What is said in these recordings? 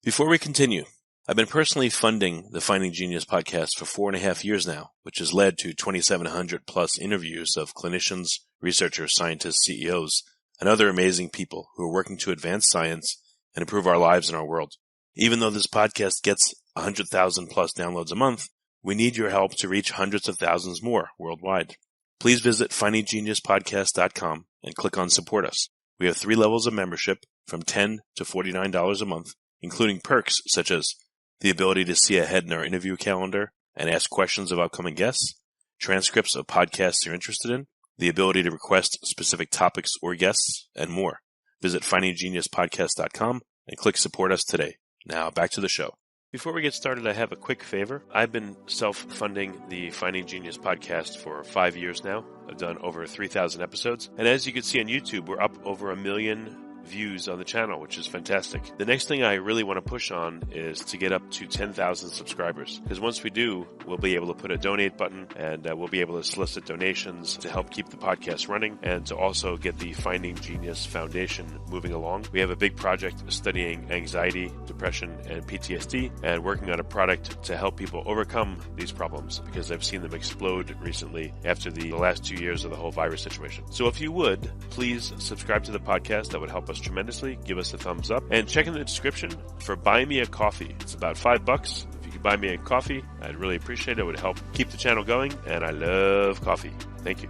Before we continue, I've been personally funding the Finding Genius podcast for 4.5 years now, which has led to 2,700 plus interviews of clinicians, researchers, scientists, CEOs, and other amazing people who are working to advance science and improve our lives and our world. Even though this podcast gets 100,000 plus downloads a month, we need your help to reach hundreds of thousands more worldwide. Please visit findinggeniuspodcast.com and click on Support Us. We have 3 levels of membership from $10 to $49 a month, including perks such as the ability to see ahead in our interview calendar and ask questions of upcoming guests, transcripts of podcasts you're interested in, the ability to request specific topics or guests, and more. Visit findinggeniuspodcast.com and click Support Us today. Now, back to the show. Before we get started, I have a quick favor. I've been self-funding the Finding Genius podcast for 5 years now. I've done over 3,000 episodes. And as you can see on YouTube, we're up over 1 million views on the channel, which is fantastic. The next thing I really want to push on is to get up to 10,000 subscribers, because once we do, we'll be able to put a donate button and we'll be able to solicit donations to help keep the podcast running and to also get the Finding Genius Foundation moving along. We have a big project studying anxiety, depression, and PTSD and working on a product to help people overcome these problems, because I've seen them explode recently after the last 2 years of the whole virus situation. So if you would, please subscribe to the podcast. That would help us tremendously. Give us a thumbs up and check in the description for Buy Me a Coffee. It's about $5. If you could buy me a coffee, I'd really appreciate it. It would help keep the channel going, and I love coffee. Thank you.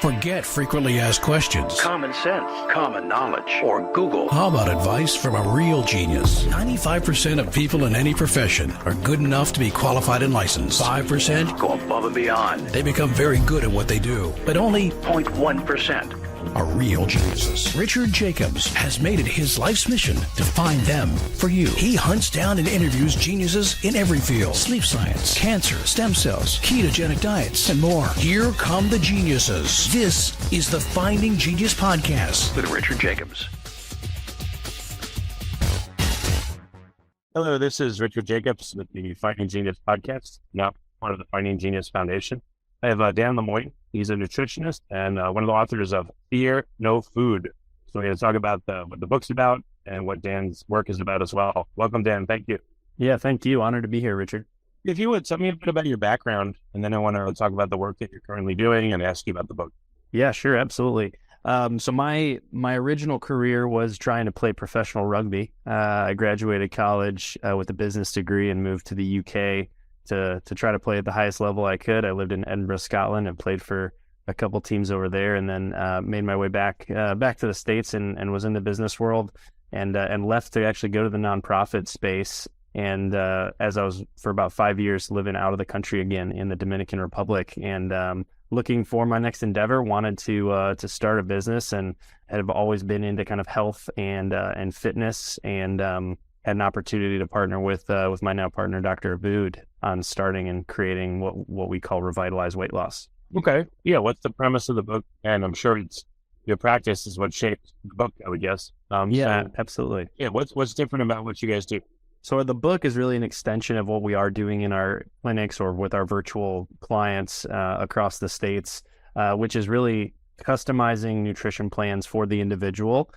Forget frequently asked questions, common sense, common knowledge, or Google. How about advice from a real genius? 95% of people in any profession are good enough to be qualified and licensed. 5% go above and beyond. They become very good at what they do, but only 0.1% are real geniuses. Richard Jacobs has made it his life's mission to find them for you. He hunts down and interviews geniuses in every field: sleep science, cancer, stem cells, ketogenic diets, and more. Here come the geniuses. This is the Finding Genius Podcast with Richard Jacobs. Hello, this is Richard Jacobs with the Finding Genius Podcast, now part of the Finding Genius Foundation. I have Dan LeMoine. He's a nutritionist and one of the authors of Fear No Food. So we're going to talk about what the book's about and what Dan's work is about as well. Welcome, Dan. Thank you. Yeah, thank you. Honored to be here, Richard. If you would, tell me a bit about your background, and then I want to talk about the work that you're currently doing and ask you about the book. Yeah, sure. Absolutely. So my original career was trying to play professional rugby. I graduated college with a business degree and moved to the UK to try to play at the highest level I could. I lived in Edinburgh, Scotland, and played for a couple teams over there, and then made my way back to the States and was in the business world and left to actually go to the nonprofit space. And as I was for about 5 years living out of the country again in the Dominican Republic, and looking for my next endeavor, wanted to start a business, and have always been into kind of health and fitness, and had an opportunity to partner with my now partner, Dr. Abood, on starting and creating what we call Vitalize Weight Loss. Okay. Yeah. What's the premise of the book? And I'm sure it's your practice is what shaped the book, I would guess. Absolutely. Yeah. What's different about what you guys do? So the book is really an extension of what we are doing in our clinics or with our virtual clients across the States, which is really customizing nutrition plans for the individual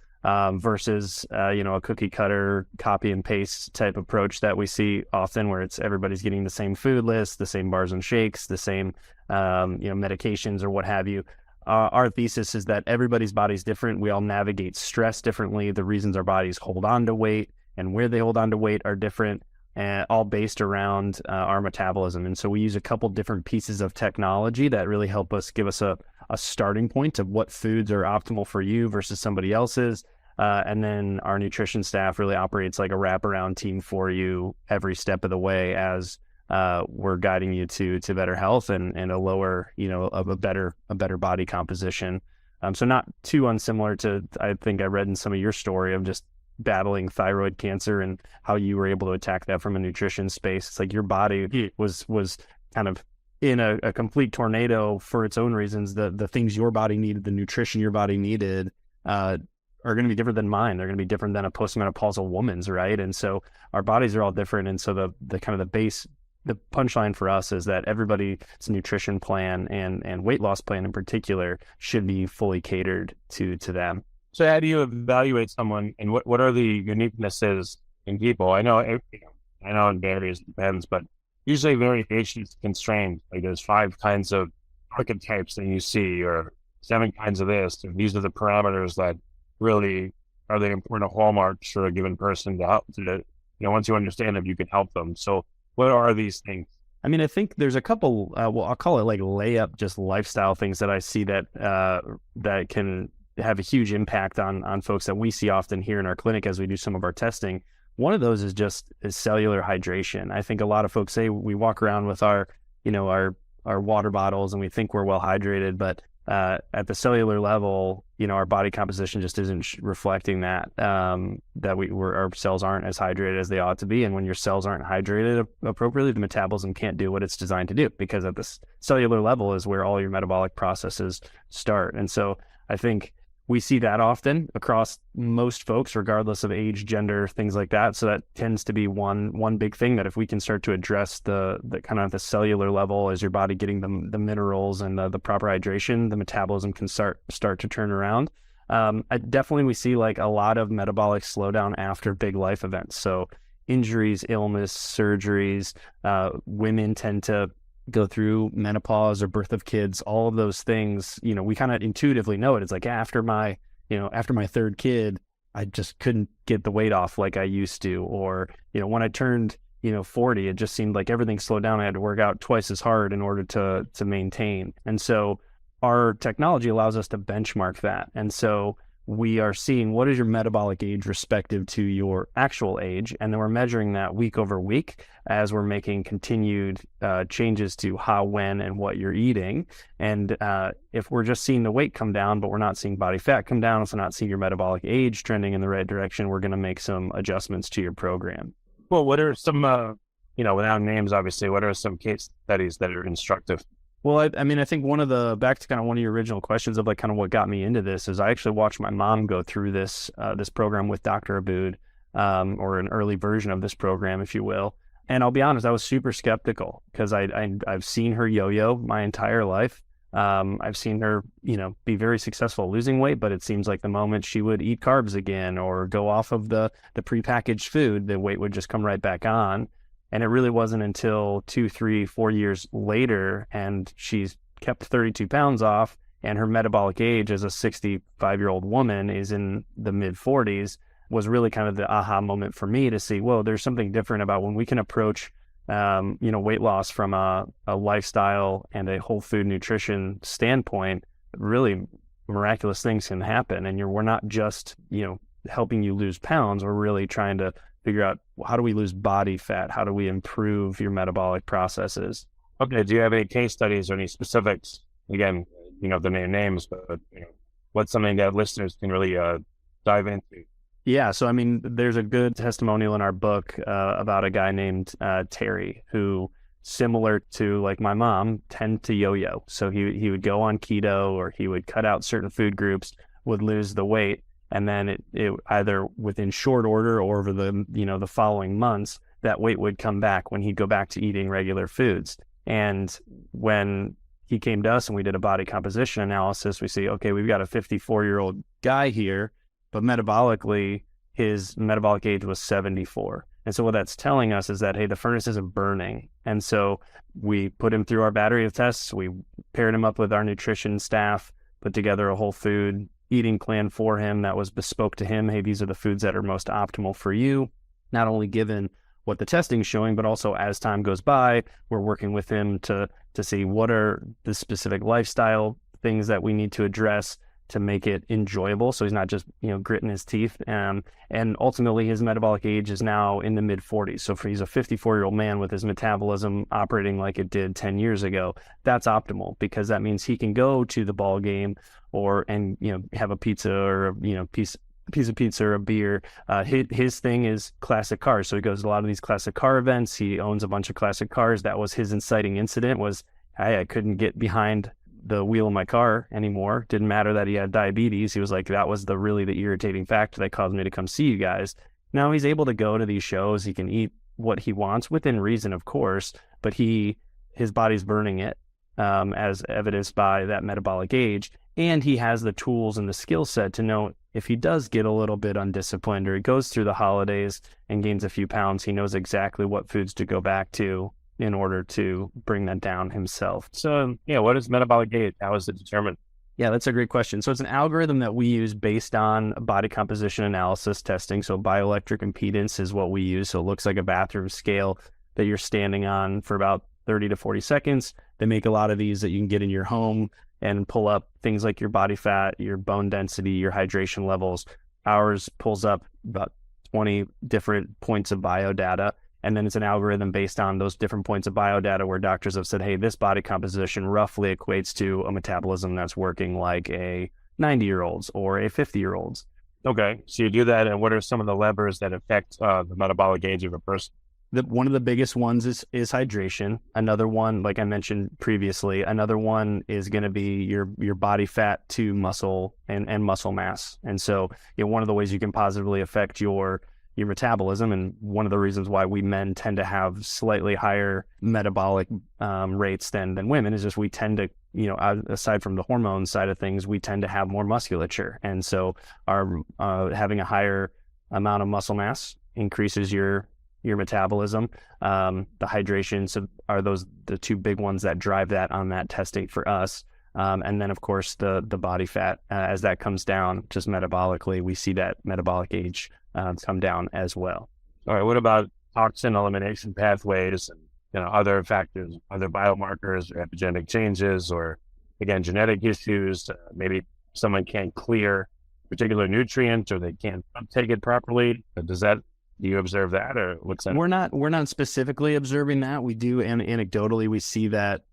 versus, a cookie cutter copy and paste type approach that we see often, where it's everybody's getting the same food list, the same bars and shakes, the same, medications or what have you. Our thesis is that everybody's body's different. We all navigate stress differently. The reasons our bodies hold on to weight and where they hold on to weight are different, all based around our metabolism. And so we use a couple different pieces of technology that really help us give us a starting point of what foods are optimal for you versus somebody else's. And then our nutrition staff really operates like a wraparound team for you every step of the way as we're guiding you to better health and a lower, a better body composition. So not too unsimilar to, I think I read in some of your story of just battling thyroid cancer and how you were able to attack that from a nutrition space. It's like your body was kind of in a complete tornado for its own reasons. The things your body needed, the nutrition your body needed, are going to be different than mine. They're going to be different than a postmenopausal woman's, right? And so our bodies are all different. And so the punchline for us is that everybody's nutrition plan and weight loss plan in particular should be fully catered to them. So how do you evaluate someone, and what are the uniquenesses in people. I know it varies, depends, but usually variation is constrained. Like there's 5 kinds of archetypes that you see, or 7 kinds of this, and these are the parameters that really are the important hallmarks for a given person to help to, once you understand them, you can help them. So what are these things? I mean, I think there's a couple, I'll call it like layup, just lifestyle things that I see that that can have a huge impact on folks that we see often here in our clinic as we do some of our testing. One of those is cellular hydration. I think a lot of folks say we walk around with our water bottles and we think we're well hydrated, but at the cellular level, our body composition just isn't reflecting that our cells aren't as hydrated as they ought to be. And when your cells aren't hydrated appropriately, the metabolism can't do what it's designed to do, because at the cellular level is where all your metabolic processes start. And so I think we see that often across most folks, regardless of age, gender, things like that. So that tends to be one big thing, that if we can start to address the kind of the cellular level, as your body getting the minerals and the proper hydration, the metabolism can start to turn around. We see like a lot of metabolic slowdown after big life events. So injuries, illness, surgeries, women tend to go through menopause or birth of kids, all of those things, we kind of intuitively know it. It's like after my 3rd kid, I just couldn't get the weight off like I used to. Or, when I turned, 40, it just seemed like everything slowed down. I had to work out twice as hard in order to maintain. And so our technology allows us to benchmark that. And so we are seeing what is your metabolic age respective to your actual age, and then we're measuring that week over week as we're making continued changes to how, when, and what you're eating. And if we're just seeing the weight come down, but we're not seeing body fat come down, if we're not seeing your metabolic age trending in the right direction, we're going to make some adjustments to your program. Well, what are some, without names, obviously, what are some case studies that are instructive? Well, I think back to kind of one of your original questions of like kind of what got me into this is I actually watched my mom go through this program with Dr. Abood, or an early version of this program, if you will. And I'll be honest, I was super skeptical, because I've seen her yo-yo my entire life. I've seen her, be very successful at losing weight, but it seems like the moment she would eat carbs again or go off of the prepackaged food, the weight would just come right back on. And it really wasn't until 2, 3, 4 years later, and she's kept 32 pounds off, and her metabolic age as a 65-year-old woman is in the mid-40s, was really kind of the aha moment for me to see, whoa, there's something different about when we can approach, weight loss from a lifestyle and a whole food nutrition standpoint. Really miraculous things can happen, and we're not just, helping you lose pounds. We're really trying to figure out, how do we lose body fat? How do we improve your metabolic processes? Okay. Do you have any case studies or any specifics? Again, the names, but what's something that listeners can really dive into? Yeah. So, there's a good testimonial in our book about a guy named Terry, who, similar to like my mom, tend to yo-yo. So he would go on keto, or he would cut out certain food groups, would lose the weight. And then it either within short order or over the following months, that weight would come back when he'd go back to eating regular foods. And when he came to us and we did a body composition analysis, we see, okay, we've got a 54-year-old guy here, but metabolically, his metabolic age was 74. And so what that's telling us is that, hey, the furnace isn't burning. And so we put him through our battery of tests. We paired him up with our nutrition staff, put together a whole food eating plan for him that was bespoke to him. Hey, these are the foods that are most optimal for you, not only given what the testing is showing, but also as time goes by, we're working with him to see what are the specific lifestyle things that we need to address to make it enjoyable. So he's not just, gritting his teeth. And ultimately his metabolic age is now in the mid 40s. So if he's a 54-year-old man with his metabolism operating like it did 10 years ago, that's optimal, because that means he can go to the ball game and have a pizza or a piece of pizza or a beer. His thing is classic cars. So he goes to a lot of these classic car events. He owns a bunch of classic cars. That was his inciting incident, was, hey, I couldn't get behind the wheel of my car anymore. Didn't matter that he had diabetes. He was like, that was the irritating factor that caused me to come see you guys. Now he's able to go to these shows. He can eat what he wants within reason, of course, but his body's burning it, as evidenced by that metabolic age. And he has the tools and the skill set to know if he does get a little bit undisciplined or he goes through the holidays and gains a few pounds, he knows exactly what foods to go back to in order to bring that down himself. So, what is metabolic gauge? How is it determined? Yeah, that's a great question. So it's an algorithm that we use based on body composition analysis testing. So bioelectric impedance is what we use. So it looks like a bathroom scale that you're standing on for about 30 to 40 seconds. They make a lot of these that you can get in your home and pull up things like your body fat, your bone density, your hydration levels. Ours pulls up about 20 different points of biodata. And then it's an algorithm based on those different points of biodata where doctors have said, hey, this body composition roughly equates to a metabolism that's working like a 90-year-old's or a 50-year-old's. Okay, so you do that, and what are some of the levers that affect the metabolic gauge of a person? One of the biggest ones is hydration. Another one, like I mentioned previously, another one is going to be your body fat to muscle and muscle mass. And so one of the ways you can positively affect your metabolism, and one of the reasons why we men tend to have slightly higher metabolic rates than women is just we tend to, aside from the hormone side of things, we tend to have more musculature. And so our having a higher amount of muscle mass increases your metabolism. The hydration are the two big ones that drive that on that testing for us. And then, of course, the body fat, as that comes down, just metabolically, we see that metabolic age come down as well. All right. What about toxin elimination pathways and other factors, other biomarkers or epigenetic changes, or again, genetic issues? Maybe someone can't clear a particular nutrient or they can't uptake it properly. Do you observe that, or what's that? We're not specifically observing that. We do, and anecdotally, we see that.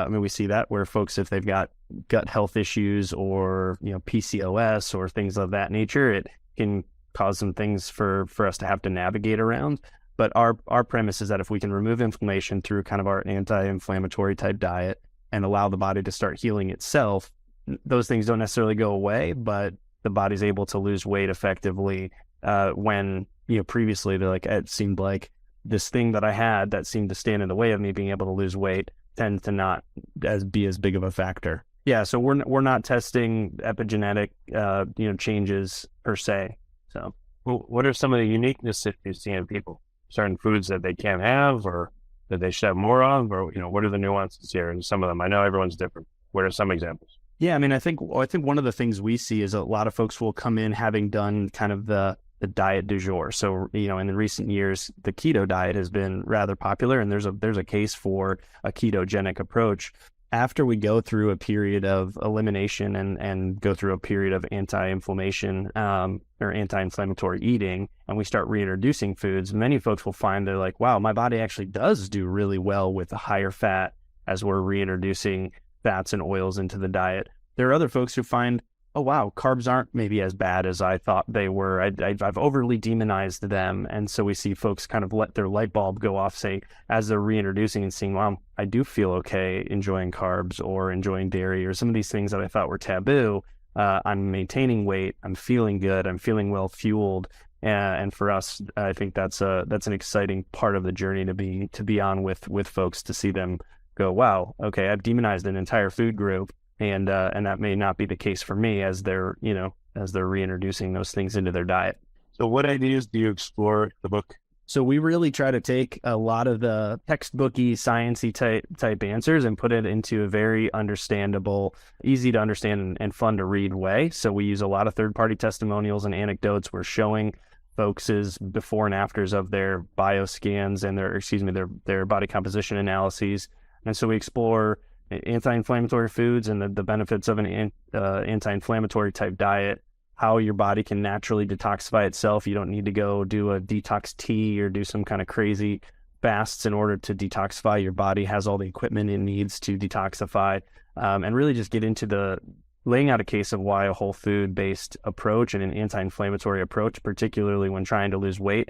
We see that where folks, if they've got gut health issues or PCOS or things of that nature, it can cause some things for us to have to navigate around. But our premise is that if we can remove inflammation through kind of our anti-inflammatory type diet and allow the body to start healing itself, those things don't necessarily go away, but the body's able to lose weight effectively when previously it seemed like this thing that I had that seemed to stand in the way of me being able to lose weight tends to not be as big of a factor. Yeah, so we're not testing epigenetic changes per se. So, what are some of the uniqueness that you see in people? Certain foods that they can't have, or that they should have more of, or what are the nuances here? And some of them, I know everyone's different. What are some examples? Yeah, I think one of the things we see is a lot of folks will come in having done kind of the diet du jour. So, in the recent years, the keto diet has been rather popular, and there's a case for a ketogenic approach. After we go through a period of elimination and go through a period of anti-inflammation or anti-inflammatory eating, and we start reintroducing foods, many folks will find they're like, wow, my body actually does do really well with the higher fat as we're reintroducing fats and oils into the diet. There are other folks who find, oh, wow, carbs aren't maybe as bad as I thought they were. I've overly demonized them. And so we see folks kind of let their light bulb go off, say, as they're reintroducing and seeing, wow, I do feel okay enjoying carbs or enjoying dairy or some of these things that I thought were taboo. I'm maintaining weight. I'm feeling good. I'm feeling well fueled. And for us, I think that's an exciting part of the journey to be on with folks, to see them go, wow, okay, I've demonized an entire food group. And that may not be the case for me as they're reintroducing those things into their diet. So what ideas do you explore in the book? So we really try to take a lot of the textbooky, sciencey type answers and put it into a very understandable, easy to understand and fun to read way. So we use a lot of third-party testimonials and anecdotes. We're showing folks' before and afters of their bioscans and their body composition analyses. And so we explore anti-inflammatory foods and the benefits of an anti-inflammatory type diet, how your body can naturally detoxify itself. You don't need to go do a detox tea or do some kind of crazy fasts in order to detoxify. Your body has all the equipment it needs to detoxify, and really just get into the laying out a case of why a whole food based approach and an anti-inflammatory approach, particularly when trying to lose weight,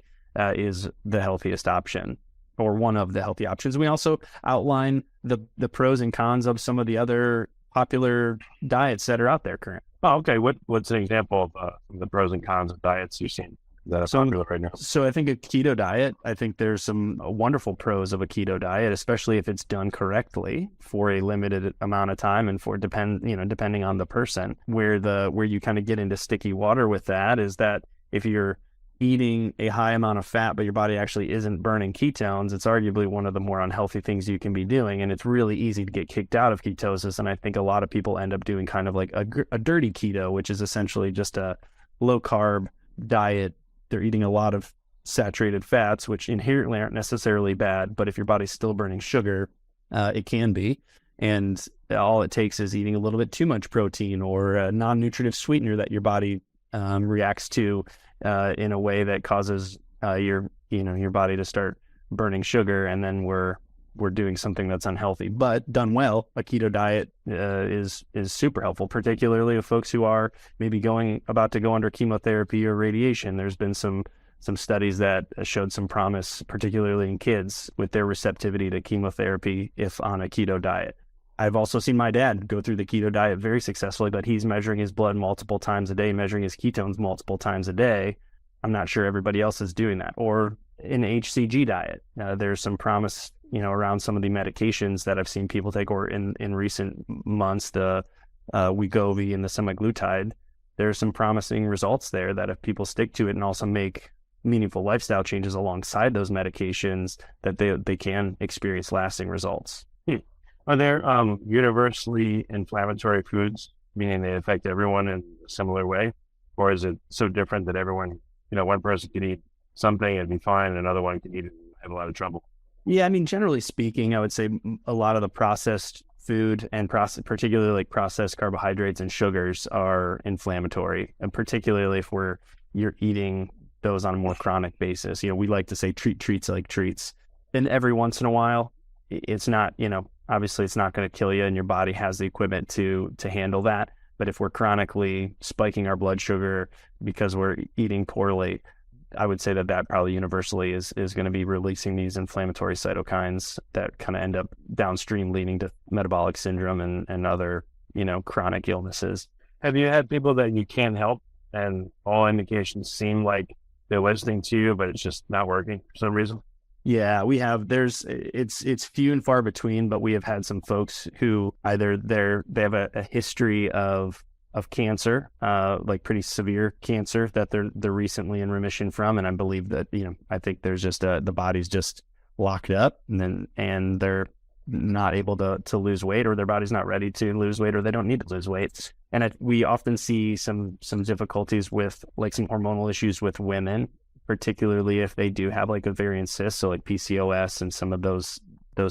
is the healthiest option, or one of the healthy options. We also outline the pros and cons of some of the other popular diets that are out there currently. Oh, okay. What's an example of the pros and cons of diets you've seen? that's popular right now? So I think a keto diet, I think there's some wonderful pros of a keto diet, especially if it's done correctly for a limited amount of time and for depending on the person. Where you kind of get into sticky water with that is that if you're eating a high amount of fat, but your body actually isn't burning ketones, it's arguably one of the more unhealthy things you can be doing. And it's really easy to get kicked out of ketosis. And I think a lot of people end up doing kind of like a dirty keto, which is essentially just a low carb diet. They're eating a lot of saturated fats, which inherently aren't necessarily bad, but if your body's still burning sugar, it can be. And all it takes is eating a little bit too much protein or a non-nutritive sweetener that your body reacts to in a way that causes your body to start burning sugar, and then we're doing something that's unhealthy. But done well, a keto diet is super helpful, particularly of folks who are maybe about to go under chemotherapy or radiation. There's been some studies that showed some promise, particularly in kids, with their receptivity to chemotherapy if on a keto diet. I've also seen my dad go through the keto diet very successfully, but he's measuring his blood multiple times a day, measuring his ketones multiple times a day. I'm not sure everybody else is doing that. Or an HCG diet. There's some promise, around some of the medications that I've seen people take, or in recent months, the Wegovy and the semaglutide. There's some promising results there that if people stick to it and also make meaningful lifestyle changes alongside those medications, that they can experience lasting results. Are there universally inflammatory foods, meaning they affect everyone in a similar way? Or is it so different that everyone, one person could eat something and be fine, and another one could eat it and have a lot of trouble? Yeah, I mean, generally speaking, I would say a lot of the processed food and particularly like processed carbohydrates and sugars are inflammatory, and particularly if you're eating those on a more chronic basis. We like to say treat treats like treats. And every once in a while, it's not, obviously it's not going to kill you, and your body has the equipment to handle that. But if we're chronically spiking our blood sugar because we're eating poorly, I would say that probably universally is going to be releasing these inflammatory cytokines that kind of end up downstream leading to metabolic syndrome and other, chronic illnesses. Have you had people that you can't help and all indications seem like they're listening to you, but it's just not working for some reason? Yeah, we have. It's few and far between, but we have had some folks who either they have a history of cancer, like pretty severe cancer that they're recently in remission from, and I believe that I think there's just the body's just locked up, and they're not able to lose weight, or their body's not ready to lose weight, or they don't need to lose weight. And we often see some difficulties with like some hormonal issues with women, particularly if they do have like ovarian cysts, so like PCOS and some of those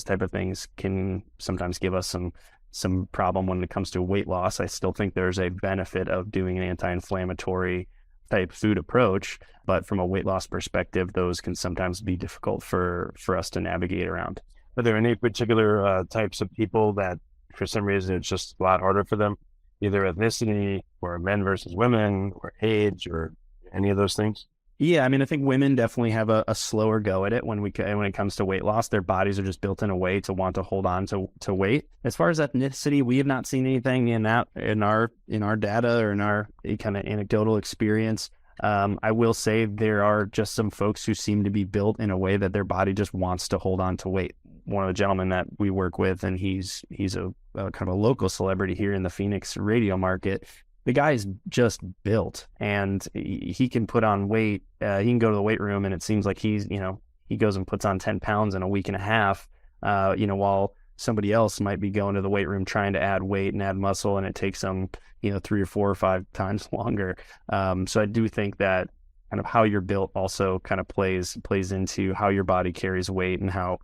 type of things can sometimes give us some problem when it comes to weight loss. I still think there's a benefit of doing an anti-inflammatory type food approach, but from a weight loss perspective, those can sometimes be difficult for us to navigate around. Are there any particular types of people that for some reason it's just a lot harder for them, either ethnicity or men versus women or age or any of those things? Yeah, I mean, I think women definitely have a slower go at it when it comes to weight loss. Their bodies are just built in a way to want to hold on to weight. As far as ethnicity, we have not seen anything in our data or in our kind of anecdotal experience. I will say there are just some folks who seem to be built in a way that their body just wants to hold on to weight. One of the gentlemen that we work with, and he's a kind of a local celebrity here in the Phoenix radio market. The guy is just built, and he can put on weight. He can go to the weight room, and it seems like he goes and puts on 10 pounds in a week and a half, while somebody else might be going to the weight room trying to add weight and add muscle, and it takes them, 3 or 4 or 5 times longer. So I do think that kind of how you're built also kind of plays into how your body carries weight and how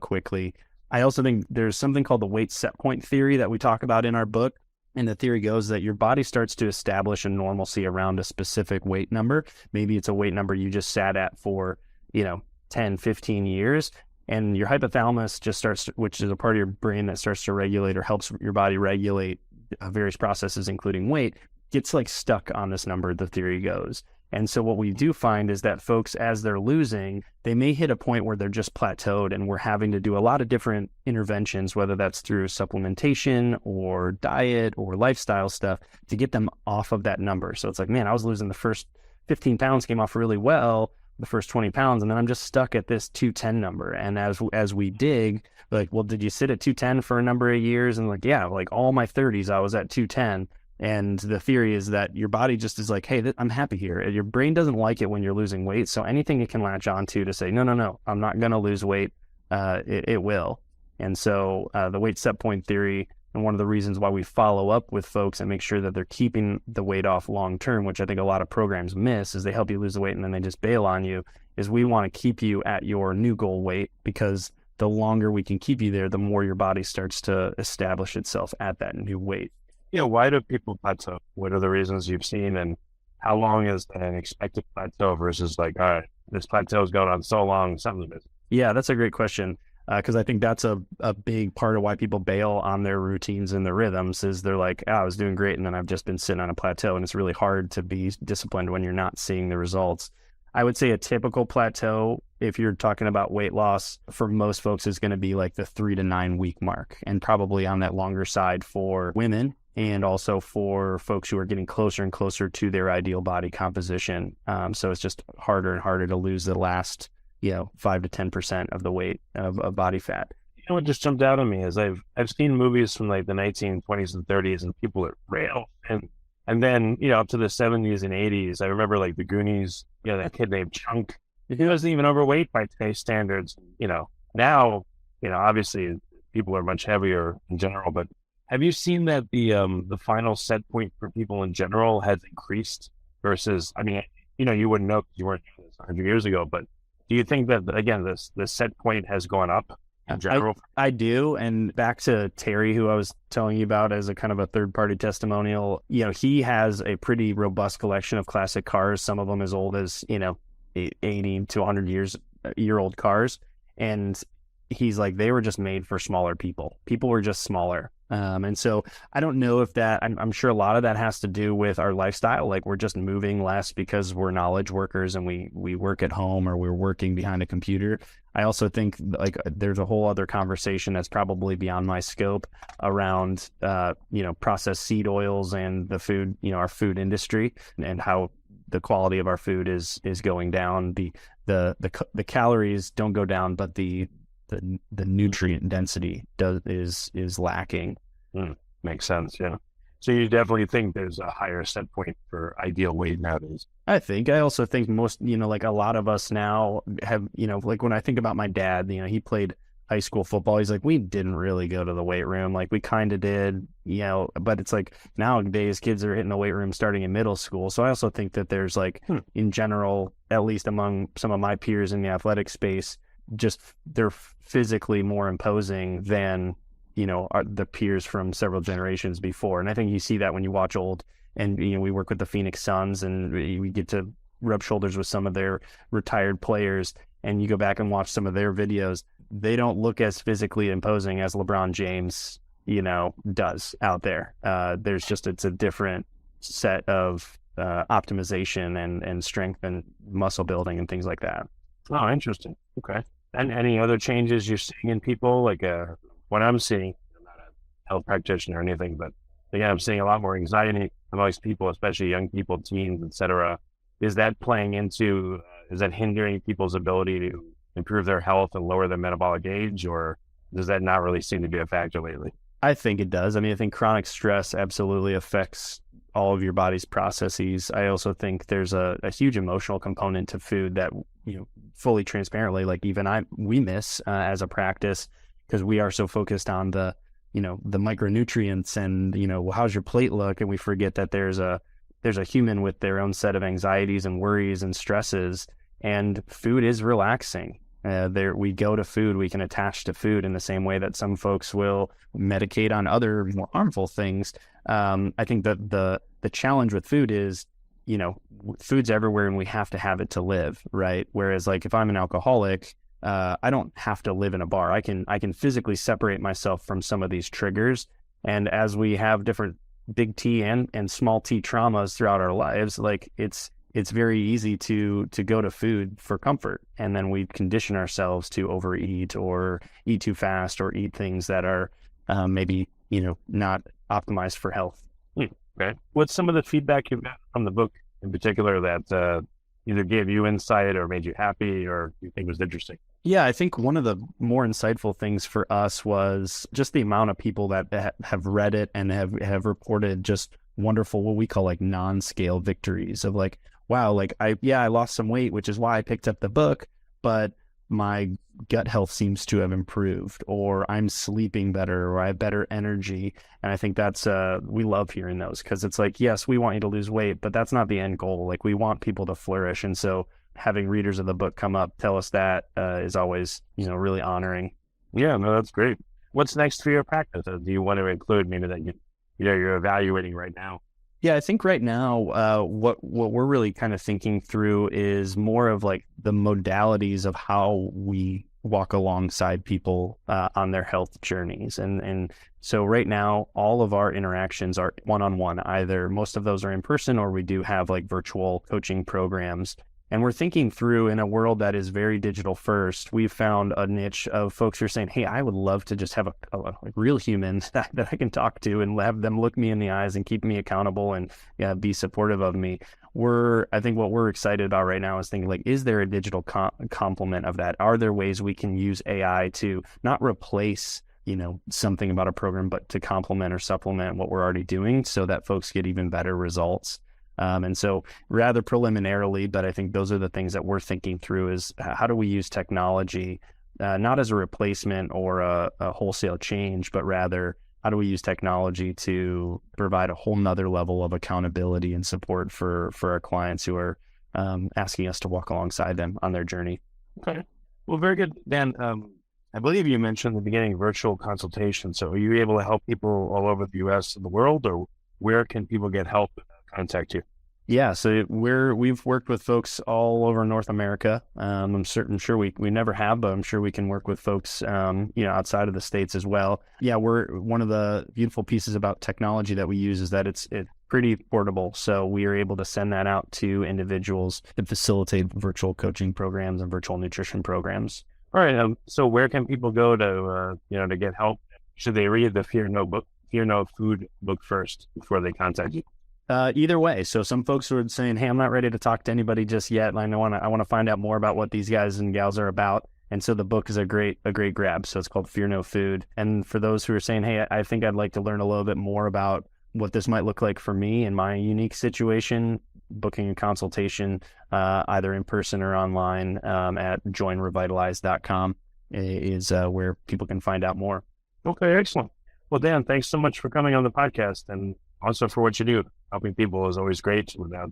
quickly. I also think there's something called the weight set point theory that we talk about in our book. And the theory goes that your body starts to establish a normalcy around a specific weight number. Maybe it's a weight number you just sat at for, 10, 15 years. And your hypothalamus just starts, which is a part of your brain that starts to regulate or helps your body regulate various processes, including weight, gets like stuck on this number, the theory goes. And so what we do find is that folks, as they're losing, they may hit a point where they're just plateaued, and we're having to do a lot of different interventions, whether that's through supplementation or diet or lifestyle stuff, to get them off of that number. So it's like, man, I was losing the first 15 pounds came off really well the first 20 pounds, and then I'm just stuck at this 210 number. And as we dig, like, well, did you sit at 210 for a number of years? And like, yeah, like all my 30s, I was at 210. And the theory is that your body just is like, hey, I'm happy here. Your brain doesn't like it when you're losing weight. So anything it can latch onto to say, no, I'm not going to lose weight, it will. And so the weight set point theory, and one of the reasons why we follow up with folks and make sure that they're keeping the weight off long term, which I think a lot of programs miss, is they help you lose the weight and then they just bail on you, is we want to keep you at your new goal weight, because the longer we can keep you there, the more your body starts to establish itself at that new weight. Yeah, why do people plateau? What are the reasons you've seen, and how long is an expected plateau versus like, all right, this plateau is going on so long, something's missing? Yeah, that's a great question, because I think that's a big part of why people bail on their routines and their rhythms, is they're like, I was doing great, and then I've just been sitting on a plateau, and it's really hard to be disciplined when you're not seeing the results. I would say a typical plateau, if you're talking about weight loss, for most folks is going to be like the 3 to 9 week mark, and probably on that longer side for women, and also for folks who are getting closer and closer to their ideal body composition. So it's just harder and harder to lose the last, 5 to 10% of the weight of body fat. You know what just jumped out at me is I've seen movies from like the 1920s and 30s, and people are rail, and then up to the 70s and 80s. I remember like the Goonies, that kid named Chunk. He wasn't even overweight by today's standards. Now, obviously people are much heavier in general, but have you seen that the final set point for people in general has increased versus, I mean, you wouldn't know because you weren't doing this 100 years ago, but do you think that, again, the set point has gone up in general? I do. And back to Terry, who I was telling you about as a kind of a third-party testimonial, he has a pretty robust collection of classic cars, some of them as old as, 80 to 100-year-old cars. And he's like, they were just made for smaller people. People were just smaller. And so I don't know if that, I'm sure a lot of that has to do with our lifestyle. Like, we're just moving less because we're knowledge workers and we work at home, or we're working behind a computer. I also think like there's a whole other conversation that's probably beyond my scope around, processed seed oils and the food, our food industry, and how the quality of our food is going down. The calories don't go down, but the nutrient density is lacking. Makes sense. Yeah. So you definitely think there's a higher set point for ideal weight nowadays? I also think most, like a lot of us now have, like when I think about my dad, he played high school football. He's like, we didn't really go to the weight room. Like, we kind of did, but it's like nowadays kids are hitting the weight room starting in middle school. So I also think that there's like, in general, at least among some of my peers in the athletic space, just they're physically more imposing than the peers from several generations before. And I think you see that when you watch old, and we work with the Phoenix Suns, and we get to rub shoulders with some of their retired players, and you go back and watch some of their videos, they don't look as physically imposing as LeBron James does out there. It's a different set of optimization and strength and muscle building and things like that. Oh, interesting. Okay. And any other changes you're seeing in people? Like what I'm seeing, I'm not a health practitioner or anything, but again, I'm seeing a lot more anxiety amongst people, especially young people, teens, etc. Is that playing into, is that hindering people's ability to improve their health and lower their metabolic age, or does that not really seem to be a factor lately? I think it does. I mean, I think chronic stress absolutely affects all of your body's processes. I also think there's a huge emotional component to food that, fully transparently, like even we miss as a practice, because we are so focused on the micronutrients and, how's your plate look? And we forget that there's a human with their own set of anxieties and worries and stresses, and food is relaxing. We go to food, we can attach to food in the same way that some folks will medicate on other more harmful things. I think that the challenge with food is, food's everywhere and we have to have it to live, right? Whereas like if I'm an alcoholic, I don't have to live in a bar. I can physically separate myself from some of these triggers. And as we have different big T and small T traumas throughout our lives, like it's very easy to go to food for comfort. And then we condition ourselves to overeat or eat too fast or eat things that are maybe, not optimized for health. Okay. What's some of the feedback you've got from the book in particular that either gave you insight or made you happy or you think was interesting? Yeah, I think one of the more insightful things for us was just the amount of people that have read it and have reported just wonderful, what we call like non-scale victories of like, wow, like I lost some weight, which is why I picked up the book, but my gut health seems to have improved, or I'm sleeping better, or I have better energy. And I think that's, we love hearing those, because it's like, yes, we want you to lose weight, but that's not the end goal. Like, we want people to flourish. And so having readers of the book come up, tell us that is always, really honoring. Yeah, no, that's great. What's next for your practice? Do you want to include maybe that you're evaluating right now? Yeah, I think right now, what we're really kind of thinking through is more of like the modalities of how we walk alongside people on their health journeys. And so right now, all of our interactions are one-on-one. Either most of those are in person, or we do have like virtual coaching programs. And we're thinking through, in a world that is very digital first, we've found a niche of folks who are saying, hey, I would love to just have a real human that I can talk to and have them look me in the eyes and keep me accountable and be supportive of me. I think what we're excited about right now is thinking like, is there a digital complement of that? Are there ways we can use AI to not replace something about a program, but to complement or supplement what we're already doing so that folks get even better results? And so rather preliminarily, but I think those are the things that we're thinking through is how do we use technology, not as a replacement or a wholesale change, but rather how do we use technology to provide a whole nother level of accountability and support for our clients who are asking us to walk alongside them on their journey. Okay. Well, very good, Dan. I believe you mentioned in the beginning virtual consultation. So are you able to help people all over the U.S. and the world, or where can people get help, contact you? Yeah, so we've worked with folks all over North America. I'm sure we never have, but I'm sure we can work with folks, outside of the States as well. Yeah, one of the beautiful pieces about technology that we use is that it's pretty portable. So we are able to send that out to individuals and facilitate virtual coaching programs and virtual nutrition programs. All right. So where can people go to get help? Should they read the Fear No Food book first before they contact you? Either way. So some folks were saying, hey, I'm not ready to talk to anybody just yet. And I want to find out more about what these guys and gals are about. And so the book is a great grab. So it's called Fear No Food. And for those who are saying, hey, I think I'd like to learn a little bit more about what this might look like for me in my unique situation, booking a consultation, either in person or online, at joinrevitalize.com is where people can find out more. Okay, excellent. Well, Dan, thanks so much for coming on the podcast, and also for what you do. Helping people is always great without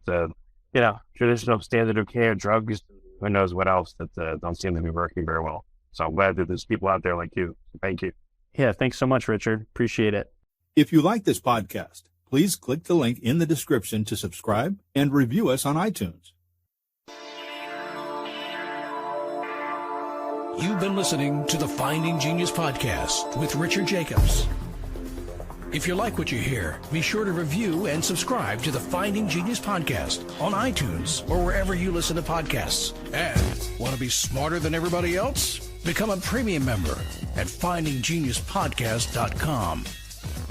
traditional standard of care, drugs, who knows what else that don't seem to be working very well. So I'm glad that there's people out there like you. Thank you. Yeah, thanks so much, Richard. Appreciate it. If you like this podcast, please click the link in the description to subscribe and review us on iTunes. You've been listening to the Finding Genius podcast with Richard Jacobs. If you like what you hear, be sure to review and subscribe to the Finding Genius podcast on iTunes or wherever you listen to podcasts. And want to be smarter than everybody else? Become a premium member at findinggeniuspodcast.com.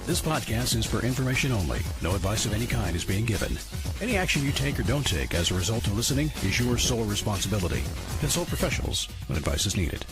This podcast is for information only. No advice of any kind is being given. Any action you take or don't take as a result of listening is your sole responsibility. Consult professionals when advice is needed.